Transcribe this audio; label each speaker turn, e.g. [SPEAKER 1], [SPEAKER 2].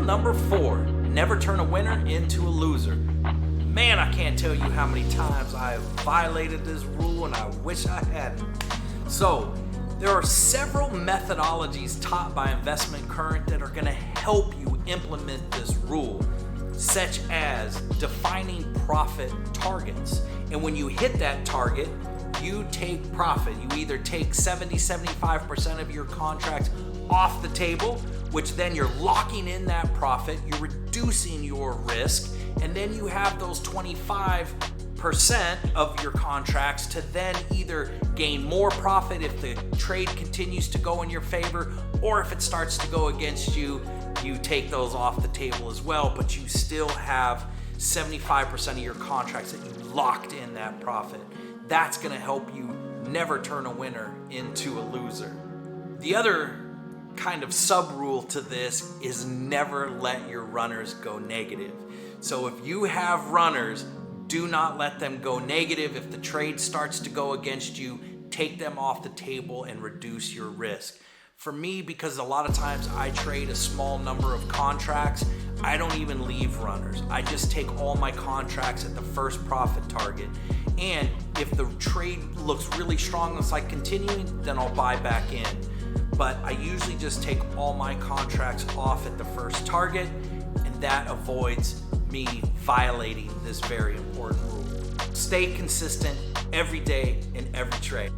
[SPEAKER 1] number 4, never turn a winner into a loser. Man, I can't tell you how many times I have violated this rule and I wish I hadn't. So, there are several methodologies taught by Investment Current that are going to help you implement this rule, such as defining profit targets. And when you hit that target, you take profit. You either take 70-75% of your contracts off the table, which then you're locking in that profit, you're reducing your risk, and then you have those 25% of your contracts to then either gain more profit if the trade continues to go in your favor, or if it starts to go against you, you take those off the table as well, but you still have 75% of your contracts that you locked in that profit. That's going to help you never turn a winner into a loser. The other kind of sub-rule to this is never let your runners go negative. So if you have runners, do not let them go negative. If the trade starts to go against you, take them off the table and reduce your risk. For me, because a lot of times I trade a small number of contracts, I don't even leave runners. I just take all my contracts at the first profit target. And if the trade looks really strong, it's like continuing, then I'll buy back in. But I usually just take all my contracts off at the first target, and that avoids me violating this very important rule. Stay consistent every day in every trade.